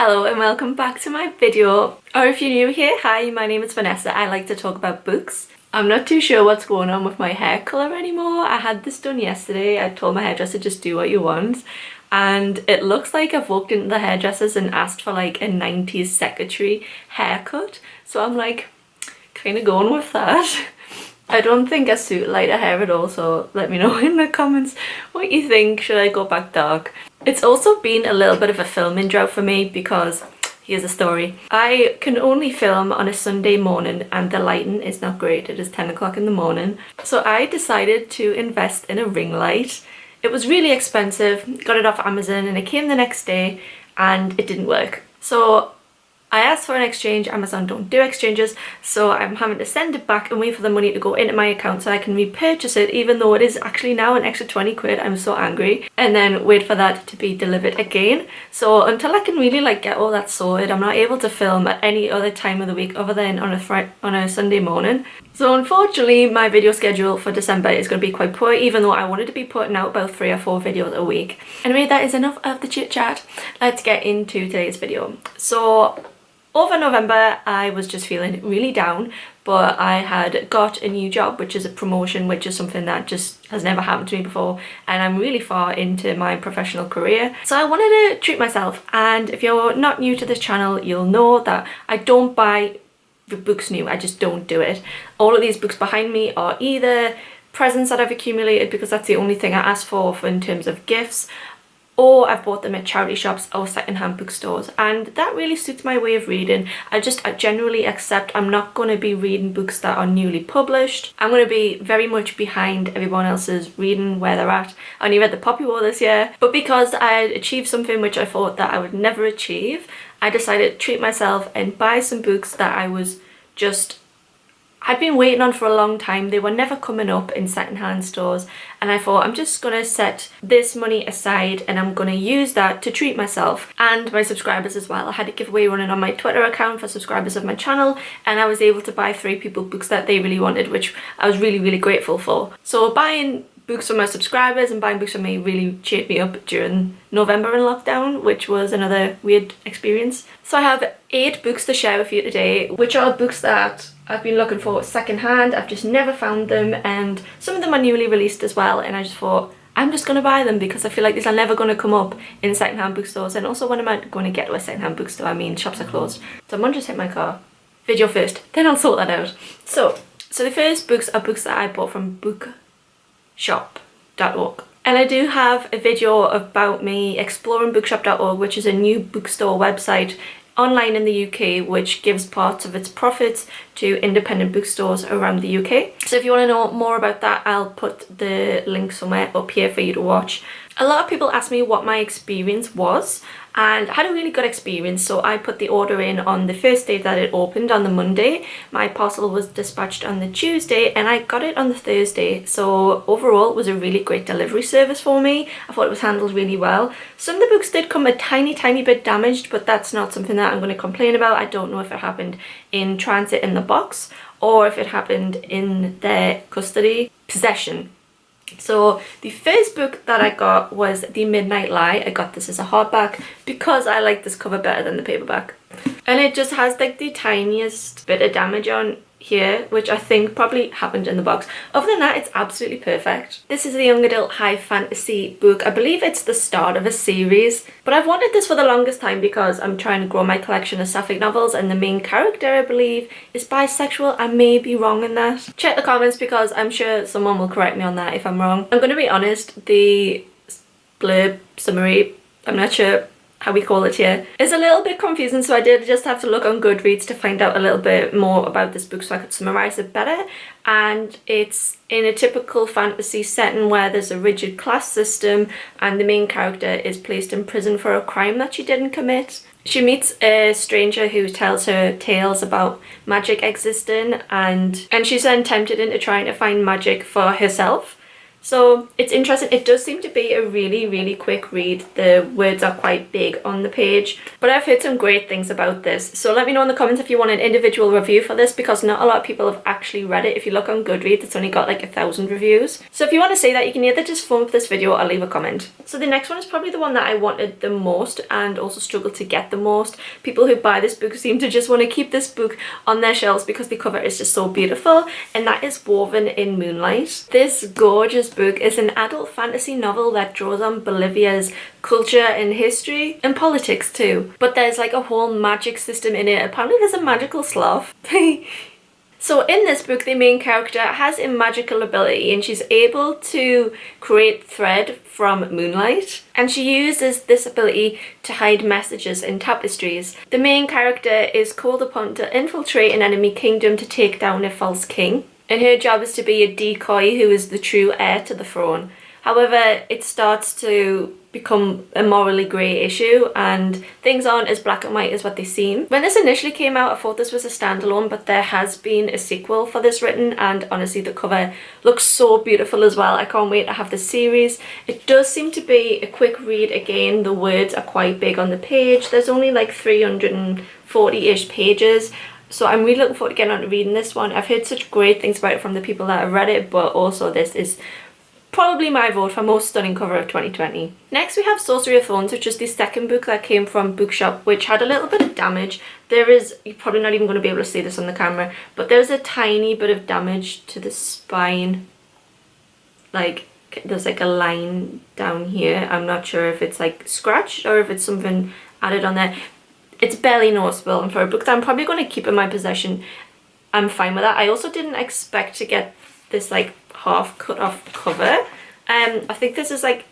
Hello and welcome back to my video. Or if you're new here, hi, my name is Vanessa. I like to talk about books. I'm not too sure what's going on with my hair colour anymore. I had this done yesterday. I told my hairdresser just do what you want. And it looks like I've walked into the hairdressers and asked for like a 90s secretary haircut. So I'm like kind of going with that. I don't think I suit lighter hair at all, so let me know in the comments what you think. Should I go back dark? It's also been a little bit of a filming drought for me because here's a story. I can only film on a Sunday morning and the lighting is not great. It is 10 o'clock in the morning. So I decided to invest in a ring light. It was really expensive, got it off Amazon, and it came the next day and it didn't work. So I asked for an exchange. Amazon don't do exchanges, so I'm having to send it back and wait for the money to go into my account so I can repurchase it, even though it is actually now an extra 20 quid. I'm so angry. And then wait for that to be delivered again. So until I can really like get all that sorted, I'm not able to film at any other time of the week other than on a Sunday morning. So unfortunately my video schedule for December is going to be quite poor, even though I wanted to be putting out about 3 or 4 videos a week. Anyway, that is enough of the chit chat. Let's get into today's video. So over November, I was just feeling really down, but I had got a new job, which is a promotion, which is something that just has never happened to me before, and I'm really far into my professional career. So I wanted to treat myself, and if you're not new to this channel, you'll know that I don't buy the books new. I just don't do it. All of these books behind me are either presents that I've accumulated because that's the only thing I asked for in terms of gifts, or I've bought them at charity shops or secondhand bookstores, and that really suits my way of reading. I generally accept I'm not going to be reading books that are newly published. I'm going to be very much behind everyone else's reading where they're at. I only read the Poppy War this year, but because I had achieved something which I thought that I would never achieve, I decided to treat myself and buy some books that I'd been waiting on for a long time. They were never coming up in secondhand stores, and I thought I'm just gonna set this money aside and I'm gonna use that to treat myself and my subscribers as well. I had a giveaway running on my Twitter account for subscribers of my channel, and I was able to buy 3 people books that they really wanted, which I was really grateful for. So buying books for my subscribers and buying books for me really cheered me up during November in lockdown, which was another weird experience. So I have 8 books to share with you today, which are books that I've been looking for secondhand. I've just never found them, and some of them are newly released as well, and I just thought I'm just going to buy them because I feel like these are never going to come up in secondhand bookstores. And also, when am I going to get to a secondhand bookstore? I mean, shops are closed. So Someone just hit my car. Video first, then I'll sort that out. So the first books are books that I bought from Bookshoporg. And I do have a video about me exploring Bookshop.org, which is a new bookstore website online in the UK, which gives parts of its profits to independent bookstores around the UK. So if you want to know more about that, I'll put the link somewhere up here for you to watch. A lot of people ask me what my experience was, and I had a really good experience. So I put the order in on the first day that it opened, on the Monday. My parcel was dispatched on the Tuesday and I got it on the Thursday. So overall it was a really great delivery service for me. I thought it was handled really well. Some of the books did come a tiny bit damaged, but that's not something that I'm going to complain about. I don't know if it happened in transit in the box or if it happened in their possession. So the first book that I got was The Midnight Lie. I got this as a hardback because I like this cover better than the paperback. And it just has like the tiniest bit of damage on here, which I think probably happened in the box. Other than that, it's absolutely perfect. This is a young adult high fantasy book. I believe it's the start of a series, but I've wanted this for the longest time because I'm trying to grow my collection of sapphic novels, and the main character, I believe, is bisexual. I may be wrong in that. Check the comments because I'm sure someone will correct me on that if I'm wrong. I'm going to be honest, the blurb summary, I'm not sure how we call it here, is a little bit confusing, so I did just have to look on Goodreads to find out a little bit more about this book so I could summarize it better. And it's in a typical fantasy setting where there's a rigid class system and the main character is placed in prison for a crime that she didn't commit. She meets a stranger who tells her tales about magic existing, and she's then tempted into trying to find magic for herself. So it's interesting. It does seem to be a really quick read. The words are quite big on the page, but I've heard some great things about this. So let me know in the comments if you want an individual review for this, because not a lot of people have actually read it. If you look on Goodreads, it's only got like 1,000 reviews. So if you want to say that, you can either just thumb up this video or leave a comment. So the next one is probably the one that I wanted the most and also struggled to get the most. People who buy this book seem to just want to keep this book on their shelves because the cover is just so beautiful, and that is Woven in Moonlight. This gorgeous book is an adult fantasy novel that draws on Bolivia's culture and history and politics too. But there's like a whole magic system in it. Apparently there's a magical sloth. So in this book, the main character has a magical ability and she's able to create thread from moonlight, and she uses this ability to hide messages in tapestries. The main character is called upon to infiltrate an enemy kingdom to take down a false king, and her job is to be a decoy who is the true heir to the throne. However, it starts to become a morally grey issue and things aren't as black and white as what they seem. When this initially came out, I thought this was a standalone, but there has been a sequel for this written, and honestly the cover looks so beautiful as well. I can't wait to have the series. It does seem to be a quick read again. The words are quite big on the page. There's only like 340-ish pages. So I'm really looking forward to getting on to reading this one. I've heard such great things about it from the people that have read it, but also this is probably my vote for most stunning cover of 2020. Next we have Sorcery of Thorns, which is the second book that came from Bookshop, which had a little bit of damage. There is, you're probably not even going to be able to see this on the camera, but there's a tiny bit of damage to the spine. Like, there's like a line down here. I'm not sure if it's like scratched or if it's something added on there. It's barely noticeable, and for a book that I'm probably going to keep in my possession, I'm fine with that. I also didn't expect to get this like half cut off cover. I think this is like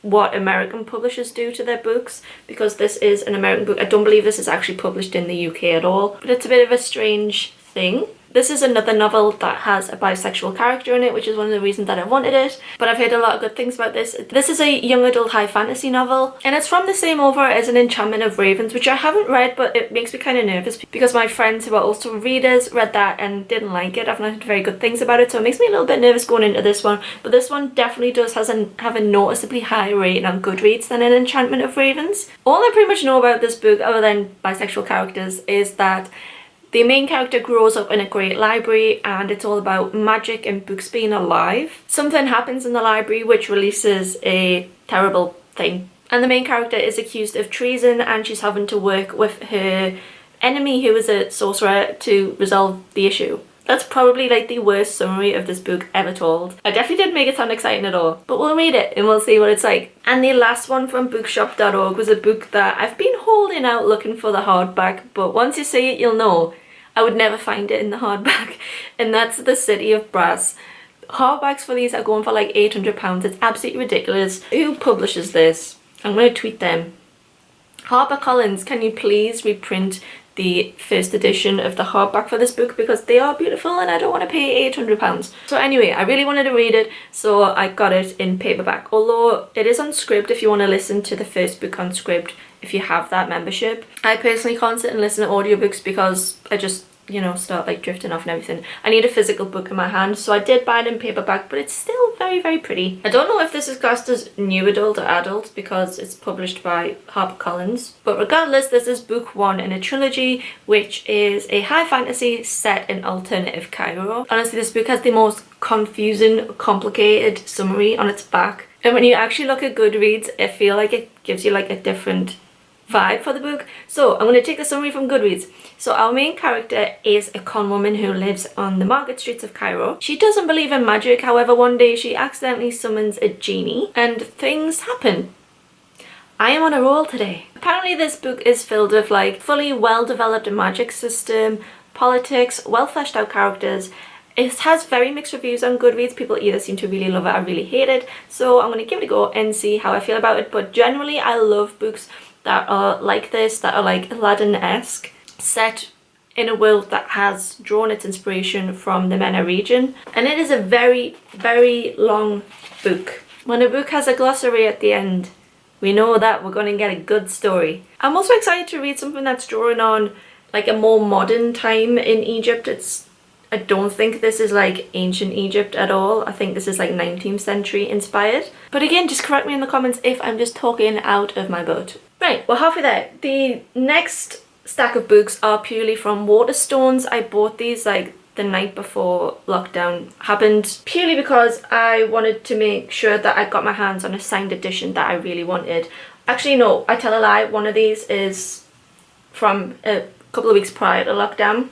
what American publishers do to their books, because this is an American book. I don't believe this is actually published in the UK at all, but it's a bit of a strange thing. This is another novel that has a bisexual character in it, which is one of the reasons that I wanted it, but I've heard a lot of good things about this. This is a young adult high fantasy novel, and it's from the same author as An Enchantment of Ravens, which I haven't read, but it makes me kind of nervous because my friends who are also readers read that and didn't like it. I've not heard very good things about it, so it makes me a little bit nervous going into this one, but this one definitely does have a noticeably higher rating on Goodreads than An Enchantment of Ravens. All I pretty much know about this book, other than bisexual characters, is that the main character grows up in a great library and it's all about magic and books being alive. Something happens in the library which releases a terrible thing, and the main character is accused of treason and she's having to work with her enemy, who is a sorcerer, to resolve the issue. That's probably like the worst summary of this book ever told. I definitely didn't make it sound exciting at all, but we'll read it and we'll see what it's like. And the last one from bookshop.org was a book that I've been holding out looking for the hardback, but once you see it you'll know I would never find it in the hardback, and that's The City of Brass. Hardbacks for these are going for like £800. It's absolutely ridiculous. Who publishes this? I'm going to tweet them. HarperCollins, can you please reprint the first edition of the hardback for this book, because they are beautiful and I don't want to pay £800. So anyway, I really wanted to read it, so I got it in paperback, although it is on Scribd if you want to listen to the first book on Scribd if you have that membership. I personally can't sit and listen to audiobooks because I just, you know, start like drifting off and everything. I need a physical book in my hand, so I did buy it in paperback, but it's still very pretty. I don't know if this is classed as new adult or adult because it's published by HarperCollins, but regardless, this is book 1 in a trilogy, which is a high fantasy set in alternative Cairo. Honestly, this book has the most confusing, complicated summary on its back, and when you actually look at Goodreads, I feel like it gives you like a different vibe for the book. So I'm going to take the summary from Goodreads. So our main character is a con woman who lives on the market streets of Cairo. She doesn't believe in magic, however one day she accidentally summons a genie and things happen. I am on a roll today. Apparently this book is filled with like fully well developed magic system, politics, well fleshed out characters. It has very mixed reviews on Goodreads. People either seem to really love it or really hate it, so I'm going to give it a go and see how I feel about it. But generally I love books that are like this, that are like Aladdin-esque, set in a world that has drawn its inspiration from the MENA region. And it is a very long book. When a book has a glossary at the end, we know that we're going to get a good story. I'm also excited to read something that's drawing on like a more modern time in Egypt. It's I don't think this is like ancient Egypt at all. I think this is like 19th century inspired. But again, just correct me in the comments if I'm just talking out of my butt. Right, we're halfway there. The next stack of books are purely from Waterstones. I bought these like the night before lockdown happened, purely because I wanted to make sure that I got my hands on a signed edition that I really wanted. Actually, no, I tell a lie. One of these is from a couple of weeks prior to lockdown.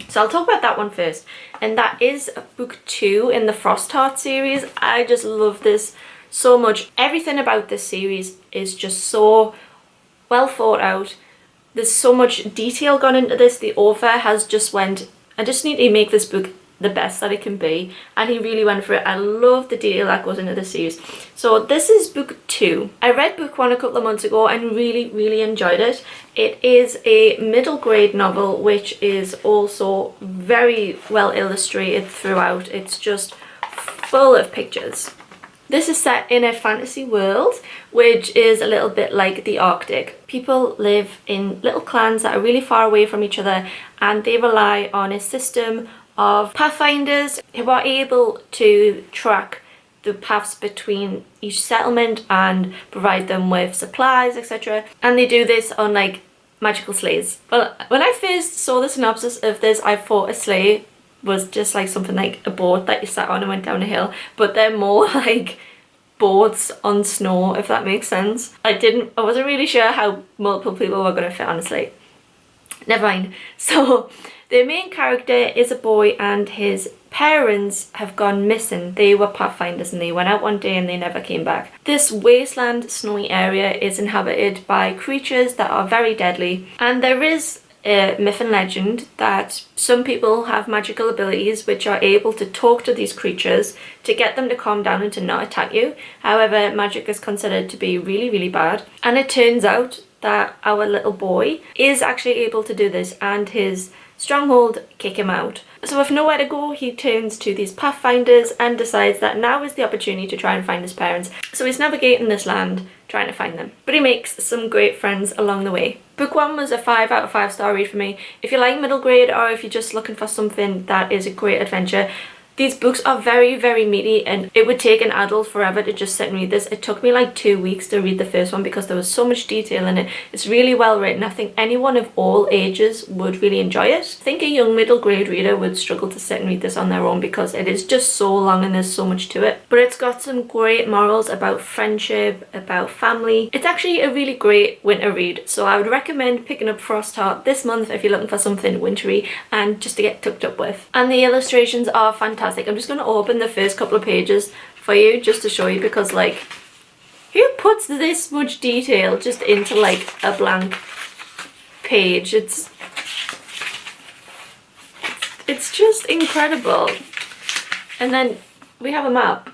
So I'll talk about that one first. And that is book 2 in the Frostheart series. I just love this so much. Everything about this series is just so well thought out. There's so much detail gone into this. The author has just went, I just need to make this book the best that it can be, and he really went for it. I love the detail that goes into this series. So this is book 2. I read book 1 a couple of months ago and really enjoyed it. It is a middle grade novel which is also very well illustrated throughout. It's just full of pictures. This is set in a fantasy world which is a little bit like the Arctic. People live in little clans that are really far away from each other, and they rely on a system of pathfinders who are able to track the paths between each settlement and provide them with supplies, etc. And they do this on like magical sleighs. Well, when I first saw the synopsis of this, I thought a sleigh was just like something like a boat that you sat on and went down a hill, but they're more like boats on snow, if that makes sense. I wasn't really sure how multiple people were going to fit on a sleigh. Never mind. So the main character is a boy and his parents have gone missing. They were pathfinders and they went out one day and they never came back. This wasteland snowy area is inhabited by creatures that are very deadly, and there is a myth and legend that some people have magical abilities which are able to talk to these creatures to get them to calm down and to not attack you. However, magic is considered to be really bad, and it turns out that our little boy is actually able to do this, and his stronghold kick him out. So with nowhere to go, he turns to these pathfinders and decides that now is the opportunity to try and find his parents. So he's navigating this land trying to find them, but he makes some great friends along the way. Book 1 was a 5 out of 5 star read for me. If you like middle grade, or if you're just looking for something that is a great adventure, these books are very meaty, and it would take an adult forever to just sit and read this. It took me like 2 weeks to read the first one because there was so much detail in it. It's really well written. I think anyone of all ages would really enjoy it. I think a young middle grade reader would struggle to sit and read this on their own because it is just so long and there's so much to it. But it's got some great morals about friendship, about family. It's actually a really great winter read, so I would recommend picking up Frostheart this month if you're looking for something wintry and just to get tucked up with. And the illustrations are fantastic. I'm just going to open the first couple of pages for you just to show you, because like, who puts this much detail just into like a blank page? It's just incredible. And then we have a map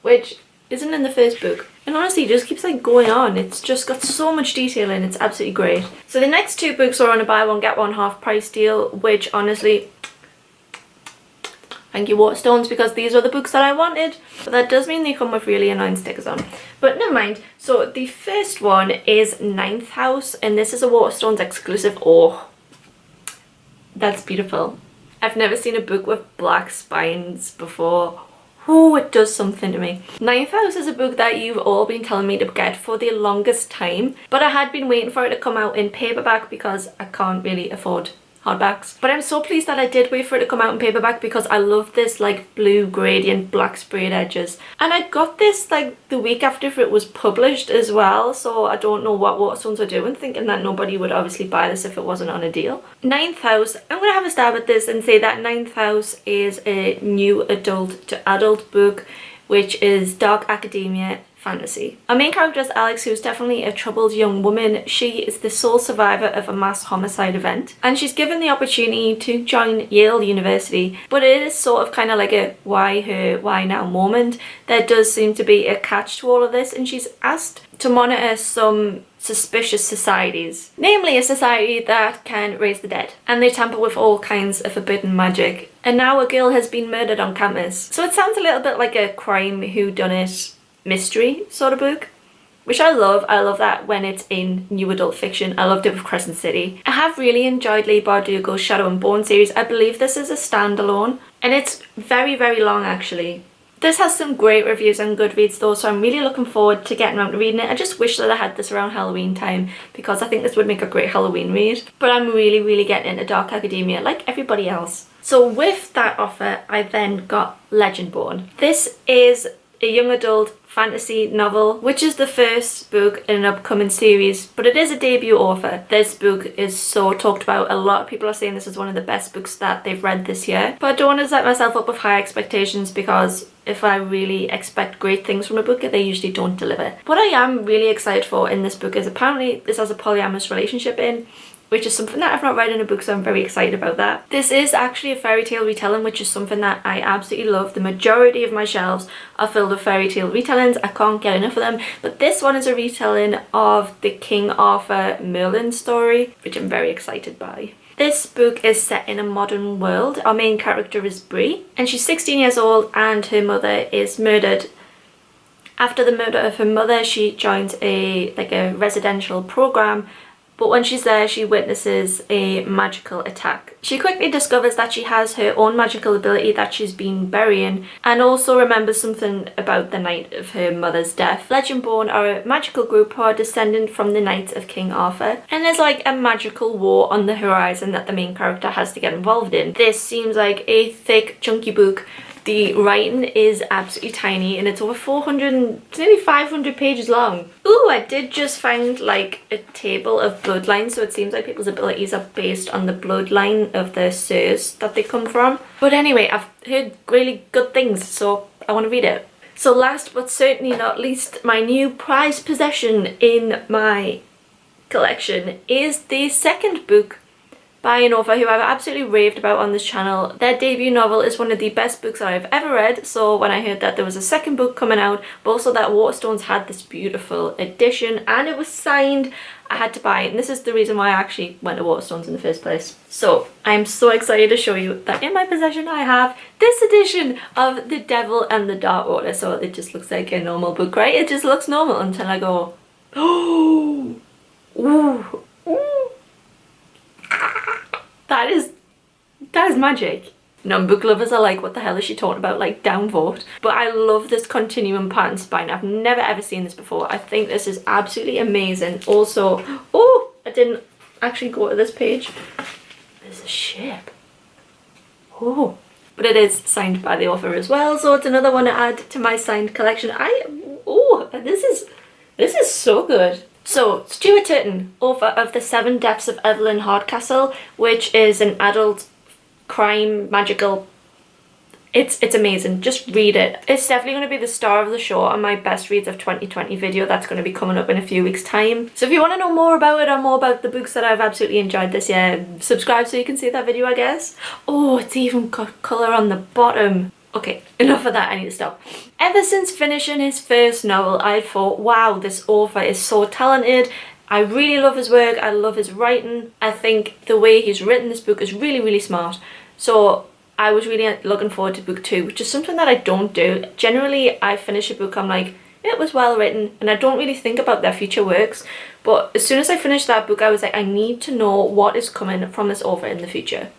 which isn't in the first book, and honestly it just keeps like going on. It's just got so much detail in it. It's absolutely great. So the next 2 books are on a buy one get one half price deal, which honestly, thank you Waterstones, because these are the books that I wanted. But that does mean they come with really annoying stickers on. But never mind. So the first one is Ninth House, and this is a Waterstones exclusive. Oh, that's beautiful. I've never seen a book with black spines before. Oh, it does something to me. Ninth House is a book that you've all been telling me to get for the longest time, but I had been waiting for it to come out in paperback because I can't really afford hardbacks. But I'm so pleased that I did wait for it to come out in paperback, because I love this like blue gradient black sprayed edges, and I got this like the week after it was published as well, so I don't know what Waterstones are doing, thinking that nobody would obviously buy this if it wasn't on a deal. Ninth House, I'm gonna have a stab at this and say that Ninth House is a new adult to adult book, which is dark academia fantasy. Our main character is Alex, who's definitely a troubled young woman. She is the sole survivor of a mass homicide event, and she's given the opportunity to join Yale University, but it is sort of kind of like a why her, why now moment. There does seem to be a catch to all of this, and she's asked to monitor some suspicious societies, namely a society that can raise the dead, and they tamper with all kinds of forbidden magic. And now a girl has been murdered on campus. So it sounds a little bit like a crime whodunit mystery sort of book. which I love. I love that when it's in new adult fiction. I loved it with Crescent City. I have really enjoyed Leigh Bardugo's Shadow and Bone series. I believe this is a standalone, and it's very, very long actually. This has some great reviews on Goodreads though, so I'm really looking forward to getting around to reading it. I just wish that I had this around Halloween time, because I think this would make a great Halloween read. But I'm really, really getting into dark academia like everybody else. So with that offer, I then got Legendborn. This is a young adult fantasy novel, which is the first book in an upcoming series, but it is a debut author. This book is so talked about. A lot of people are saying this is one of the best books that they've read this year, but I don't want to set myself up with high expectations, because if I really expect great things from a book, they usually don't deliver. What I am really excited for in this book is apparently this has a polyamorous relationship in, which is something that I've not read in a book, so I'm very excited about that. This is actually a fairy tale retelling, which is something that I absolutely love. The majority of my shelves are filled with fairy tale retellings. I can't get enough of them, but this one is a retelling of the King Arthur Merlin story, which I'm very excited by. This book is set in a modern world. Our main character is Bree, and she's 16 years old, and her mother is murdered. After the murder of her mother, she joins a residential program, but when she's there, she witnesses a magical attack. She quickly discovers that she has her own magical ability that she's been burying, and also remembers something about the night of her mother's death. Legendborn are a magical group who are descendant from the Knights of King Arthur, and there's like a magical war on the horizon that the main character has to get involved in. This seems like a thick, chunky book. The writing is absolutely tiny, and it's over 400, it's nearly 500 pages long. Ooh, I did just find like a table of bloodlines, so it seems like people's abilities are based on the bloodline of their sirs that they come from. But anyway, I've heard really good things, so I want to read it. So last but certainly not least, my new prized possession in my collection is the second book by an author who I've absolutely raved about on this channel. Their debut novel is one of the best books that I've ever read, so when I heard that there was a second book coming out, but also that Waterstones had this beautiful edition and it was signed, I had to buy it, and this is the reason why I actually went to Waterstones in the first place. So I'm so excited to show you that in my possession I have this edition of The Devil and the Dark Water. So it just looks like a normal book, right? It just looks normal until I go, oh, ooh, ooh. That is magic. Non-book lovers are like, what the hell is she talking about? Like, downvote. But I love this continuum pattern spine. I've never ever seen this before. I think this is absolutely amazing. Also, oh, I didn't actually go to this page. There's a ship. Oh, but it is signed by the author as well, so it's another one to add to my signed collection. Oh, this is so good. So, Stuart Turton, author of The Seven Deaths of Evelyn Hardcastle, which is an adult crime magical. It's amazing. Just read it. It's definitely going to be the star of the show on my best reads of 2020 video that's going to be coming up in a few weeks time. So if you want to know more about it or more about the books that I've absolutely enjoyed this year, subscribe so you can see that video, I guess. Oh, it's even got colour on the bottom. Okay, enough of that, I need to stop. Ever since finishing his first novel, I thought, wow, this author is so talented. I really love his work, I love his writing. I think the way he's written this book is really, really smart. So I was really looking forward to book 2, which is something that I don't do. Generally, I finish a book, I'm like, it was well written, and I don't really think about their future works. But as soon as I finished that book, I was like, I need to know what is coming from this author in the future.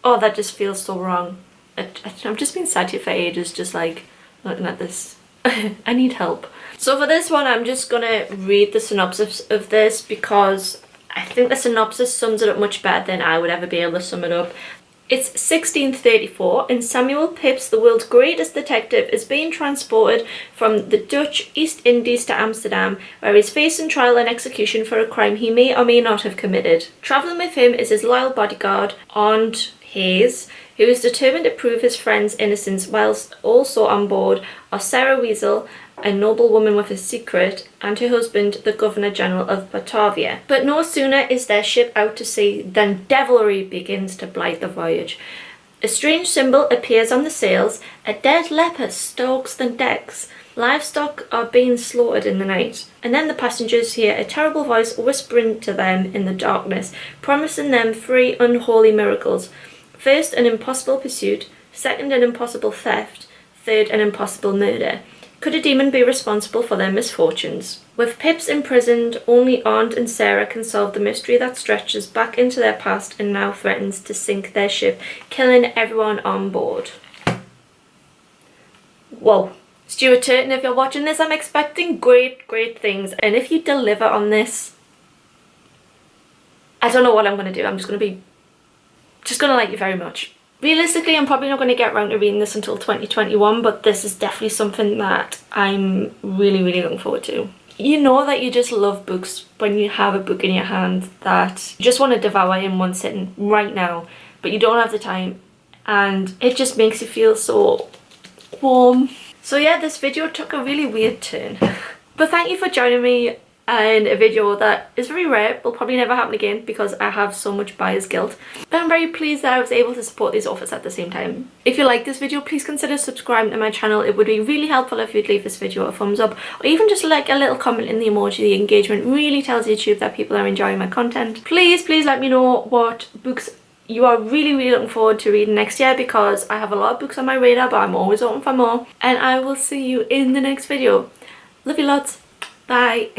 Oh, that just feels so wrong. I've just been sat here for ages, just like looking at this. I need help. So for this one, I'm just gonna read the synopsis of this because I think the synopsis sums it up much better than I would ever be able to sum it up. It's 1634 and Samuel Pepys, the world's greatest detective, is being transported from the Dutch East Indies to Amsterdam, where he's facing trial and execution for a crime he may or may not have committed. Travelling with him is his loyal bodyguard, Arndt Hayes, who is determined to prove his friend's innocence, whilst also on board are Sarah Weasel, a noblewoman with a secret, and her husband, the Governor-General of Batavia. But no sooner is their ship out to sea than devilry begins to blight the voyage. A strange symbol appears on the sails, a dead leopard stalks the decks, livestock are being slaughtered in the night, and then the passengers hear a terrible voice whispering to them in the darkness, promising them 3 unholy miracles. First, an impossible pursuit, second, an impossible theft, third, an impossible murder. Could a demon be responsible for their misfortunes? With Pips imprisoned, only Aunt and Sarah can solve the mystery that stretches back into their past and now threatens to sink their ship, killing everyone on board. Whoa. Stuart Turton, if you're watching this, I'm expecting great things. And if you deliver on this, I don't know what I'm going to do. I'm just going to like you very much. Realistically, I'm probably not going to get around to reading this until 2021, but this is definitely something that I'm really looking forward to. You know that you just love books when you have a book in your hand that you just want to devour in one sitting right now, but you don't have the time, and it just makes you feel so warm. So yeah, this video took a really weird turn. But thank you for joining me in a video that is very rare, will probably never happen again because I have so much buyer's guilt. But I'm very pleased that I was able to support these authors at the same time. If you like this video, please consider subscribing to my channel. It would be really helpful if you'd leave this video a thumbs up, or even just like a little comment in the emoji. The engagement really tells YouTube that people are enjoying my content. Please let me know what books you are really looking forward to reading next year, because I have a lot of books on my radar, but I'm always open for more. And I will see you in the next video. Love you lots. Bye.